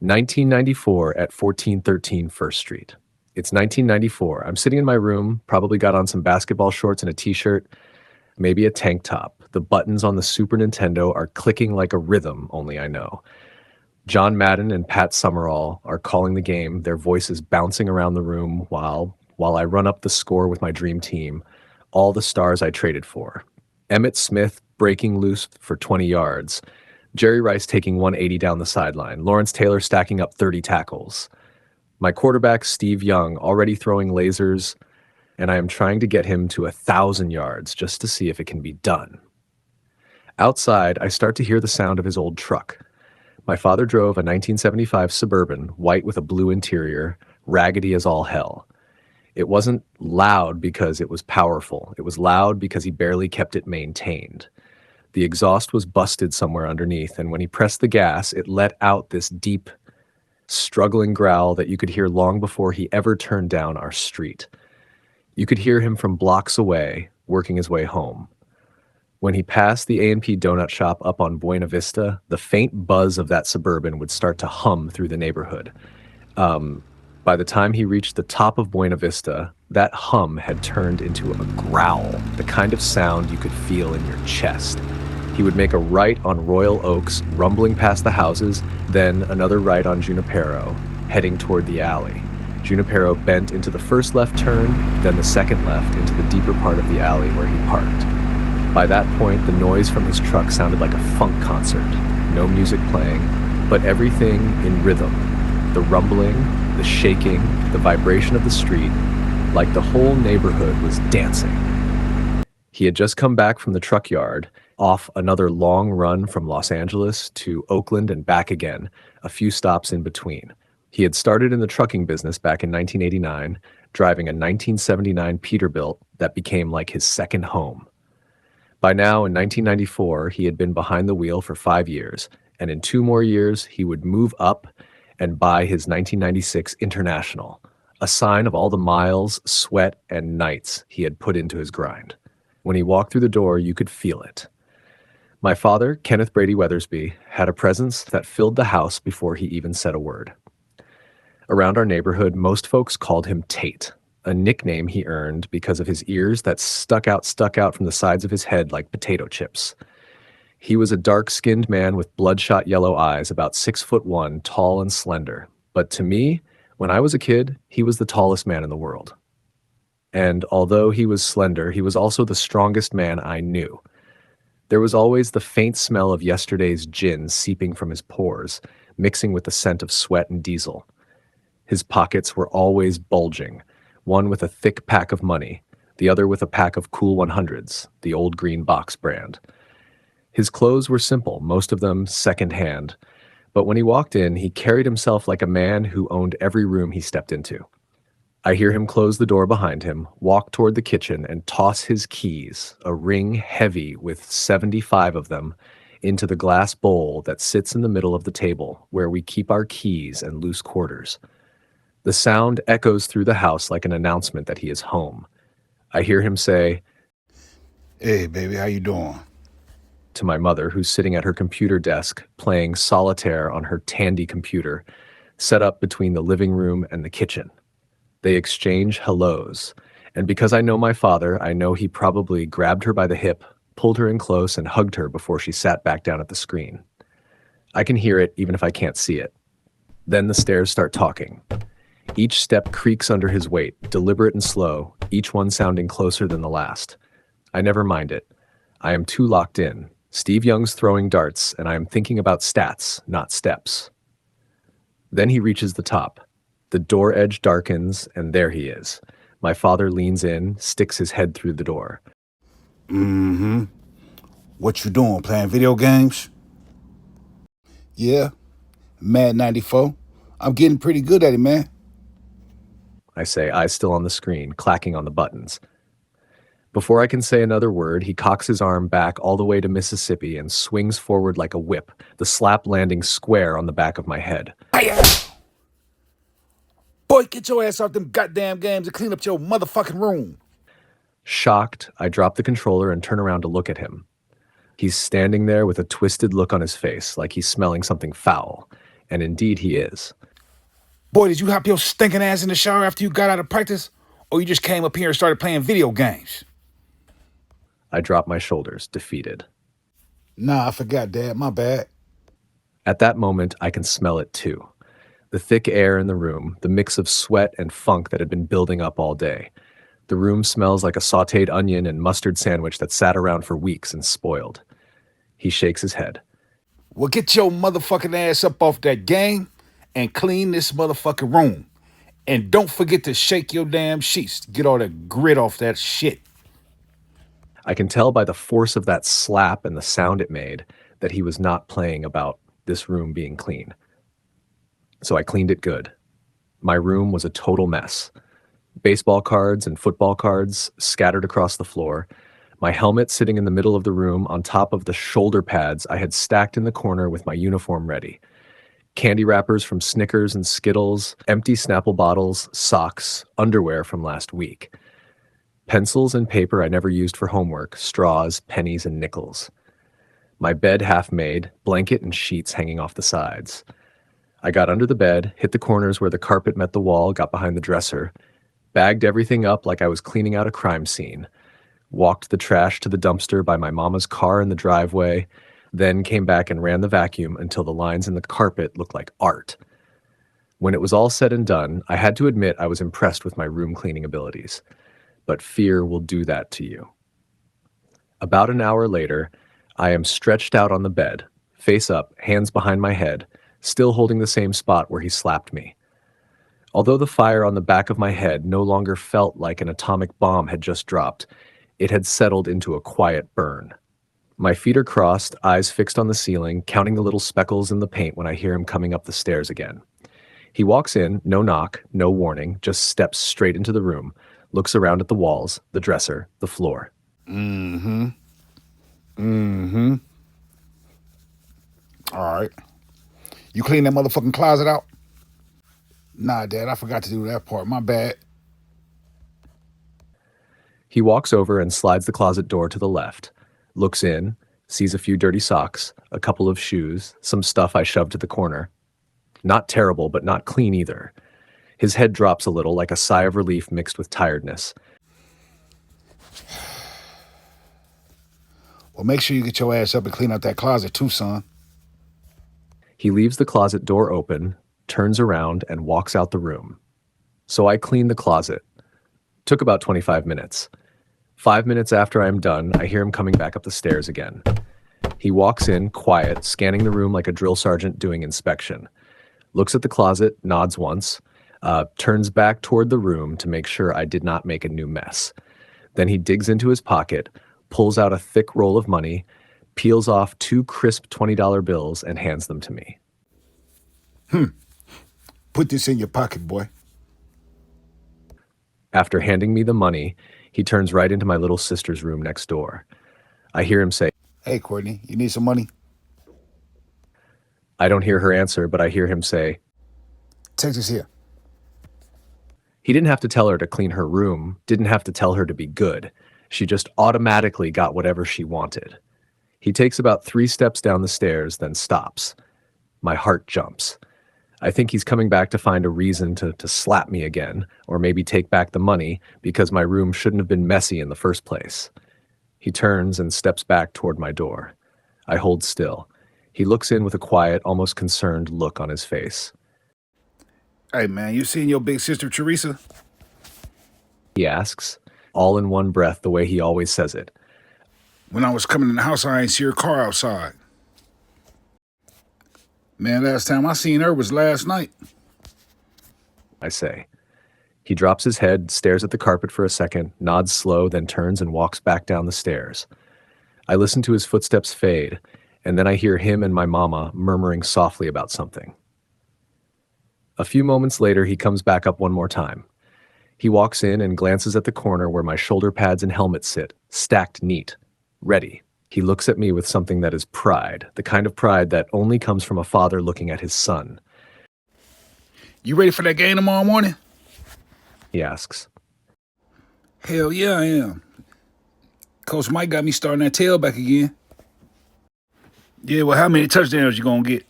1994 at 1413 First Street. It's 1994. I'm sitting in my room, probably got on some basketball shorts and a t-shirt, maybe a tank top. The buttons on the Super Nintendo are clicking like a rhythm, only I know. John Madden and Pat Summerall are calling the game, their voices bouncing around the room while I run up the score with my dream team, all the stars I traded for. Emmitt Smith breaking loose for 20 yards. Jerry Rice taking 180 down the sideline. Lawrence Taylor stacking up 30 tackles. My quarterback, Steve Young, already throwing lasers, and I am trying to get him to 1,000 yards just to see if it can be done. Outside, I start to hear the sound of his old truck. My father drove a 1975 Suburban, white with a blue interior, raggedy as all hell. It wasn't loud because it was powerful. It was loud because he barely kept it maintained. The exhaust was busted somewhere underneath, and when he pressed the gas, it let out this deep, struggling growl that you could hear long before he ever turned down our street. You could hear him from blocks away, working his way home. When he passed the A&P donut shop up on Buena Vista, the faint buzz of that Suburban would start to hum through the neighborhood. By the time he reached the top of Buena Vista, that hum had turned into a growl, the kind of sound you could feel in your chest. He would make a right on Royal Oaks, rumbling past the houses, then another right on Junipero, heading toward the alley. Junipero bent into the first left turn, then the second left into the deeper part of the alley where he parked. By that point, the noise from his truck sounded like a funk concert. No music playing, but everything in rhythm. The rumbling, the shaking, the vibration of the street, like the whole neighborhood was dancing. He had just come back from the truck yard, off another long run from Los Angeles to Oakland and back again, a few stops in between. He had started in the trucking business back in 1989, driving a 1979 Peterbilt that became like his second home. By now, in 1994, he had been behind the wheel for 5 years, and in 2 more years, he would move up and buy his 1996 International, a sign of all the miles, sweat, and nights he had put into his grind. When he walked through the door, you could feel it. My father, Kenneth Brady Weathersby, had a presence that filled the house before he even said a word. Around our neighborhood, most folks called him Tate, a nickname he earned because of his ears that stuck out from the sides of his head like potato chips. He was a dark-skinned man with bloodshot yellow eyes, about 6'1", tall and slender. But to me, when I was a kid, he was the tallest man in the world. And although he was slender, he was also the strongest man I knew. There was always the faint smell of yesterday's gin seeping from his pores, mixing with the scent of sweat and diesel. His pockets were always bulging, one with a thick pack of money, the other with a pack of Cool 100s, the old green box brand. His clothes were simple, most of them second-hand, but when he walked in, he carried himself like a man who owned every room he stepped into. I hear him close the door behind him, walk toward the kitchen, and toss his keys, a ring heavy with 75 of them, into the glass bowl that sits in the middle of the table, where we keep our keys and loose quarters. The sound echoes through the house like an announcement that he is home. I hear him say, "Hey, baby, how you doing?" to my mother, who's sitting at her computer desk playing solitaire on her Tandy computer, set up between the living room and the kitchen. They exchange hellos, and because I know my father, I know he probably grabbed her by the hip, pulled her in close, and hugged her before she sat back down at the screen. I can hear it even if I can't see it. Then the stairs start talking. Each step creaks under his weight, deliberate and slow, each one sounding closer than the last. I never mind it. I am too locked in. Steve Young's throwing darts, and I am thinking about stats, not steps. Then he reaches the top. The door edge darkens, and there he is. My father leans in, sticks his head through the door. "Mm-hmm. What you doing, playing video games?" "Yeah, Mad 94. I'm getting pretty good at it, man." I say, eyes still on the screen, clacking on the buttons. Before I can say another word, he cocks his arm back all the way to Mississippi and swings forward like a whip, the slap landing square on the back of my head. "Hiya! Boy, get your ass off them goddamn games and clean up your motherfucking room." Shocked, I drop the controller and turn around to look at him. He's standing there with a twisted look on his face, like he's smelling something foul, And indeed he is. Boy, did you hop your stinking ass in the shower after you got out of practice? Or you just came up here and started playing video games? I drop my shoulders, defeated. Nah, I forgot, Dad. My bad. At that moment, I can smell it too. The thick air in the room, the mix of sweat and funk that had been building up all day. The room smells like a sautéed onion and mustard sandwich that sat around for weeks and spoiled. He shakes his head. Well, get your motherfucking ass up off that game and clean this motherfucking room. And don't forget to shake your damn sheets to get all the grit off that shit. I can tell by the force of that slap and the sound it made that he was not playing about this room being clean. So I cleaned it good. My room was a total mess. Baseball cards and football cards scattered across the floor. My helmet sitting in the middle of the room on top of the shoulder pads I had stacked in the corner with my uniform ready. Candy wrappers from Snickers and Skittles, empty Snapple bottles, socks, underwear from last week. Pencils and paper I never used for homework, straws, pennies, and nickels. My bed half made, blanket and sheets hanging off the sides. I got under the bed, hit the corners where the carpet met the wall, got behind the dresser, bagged everything up like I was cleaning out a crime scene, walked the trash to the dumpster by my mama's car in the driveway, then came back and ran the vacuum until the lines in the carpet looked like art. When it was all said and done, I had to admit I was impressed with my room cleaning abilities. But fear will do that to you. About an hour later, I am stretched out on the bed, face up, hands behind my head, still holding the same spot where he slapped me. Although the fire on the back of my head no longer felt like an atomic bomb had just dropped, it had settled into a quiet burn. My feet are crossed, eyes fixed on the ceiling, counting the little speckles in the paint when I hear him coming up the stairs again. He walks in, no knock, no warning, just steps straight into the room, looks around at the walls, the dresser, the floor. All right. You clean that motherfucking closet out? Nah, Dad, I forgot to do that part. My bad. He walks over and slides the closet door to the left, looks in, sees a few dirty socks, a couple of shoes, some stuff I shoved to the corner. Not terrible, but not clean either. His head drops a little, like a sigh of relief mixed with tiredness. Well, make sure you get your ass up and clean out that closet too, son. He leaves the closet door open, turns around, and walks out the room. So I clean the closet. Took about 25 minutes. 5 minutes after I am done, I hear him coming back up the stairs again. He walks in, quiet, scanning the room like a drill sergeant doing inspection. Looks at the closet, nods once, turns back toward the room to make sure I did not make a new mess. Then he digs into his pocket, pulls out a thick roll of money, peels off 2 crisp $20 bills, and hands them to me. Put this in your pocket, boy. After handing me the money, he turns right into my little sister's room next door. I hear him say, Hey, Courtney, you need some money? I don't hear her answer, but I hear him say, Take this here. he didn't have to tell her to clean her room, didn't have to tell her to be good. She just automatically got whatever she wanted. He takes about 3 steps down the stairs, then stops. My heart jumps. I think he's coming back to find a reason to slap me again, or maybe take back the money, because my room shouldn't have been messy in the first place. He turns and steps back toward my door. I hold still. He looks in with a quiet, almost concerned look on his face. Hey, man, you seen your big sister, Teresa? He asks, all in one breath the way he always says it. When I was coming in the house, I ain't see her car outside. Man, last time I seen her was last night. I say. He drops his head, stares at the carpet for a second, nods slow, then turns and walks back down the stairs. I listen to his footsteps fade, and then I hear him and my mama murmuring softly about something. A few moments later, he comes back up one more time. He walks in and glances at the corner where my shoulder pads and helmet sit, stacked neat, ready. He looks at me with something that is pride, the kind of pride that only comes from a father looking at his son. You ready for that game tomorrow morning? He asks. Hell yeah, I am. Coach Mike got me starting that tailback again. Yeah, well, how many touchdowns you gonna get?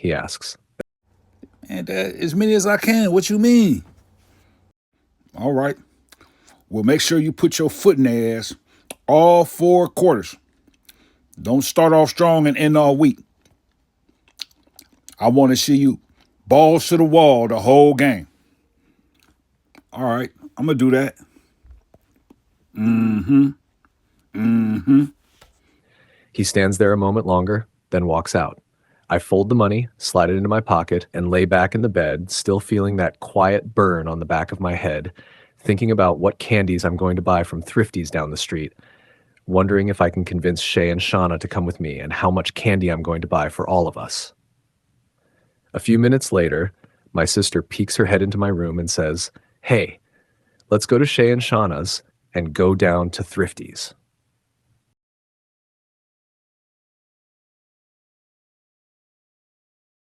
he asks. And as many as I can. What you mean? All right. Well, make sure you put your foot in their ass all 4 quarters. Don't start off strong and end all weak. I want to see you balls to the wall the whole game. All right, I'm going to do that. He stands there a moment longer, then walks out. I fold the money, slide it into my pocket, and lay back in the bed, still feeling that quiet burn on the back of my head, thinking about what candies I'm going to buy from Thrifty's down the street, wondering if I can convince Shay and Shauna to come with me and how much candy I'm going to buy for all of us. A few minutes later, my sister peeks her head into my room and says, "Hey, let's go to Shay and Shauna's and go down to Thrifty's."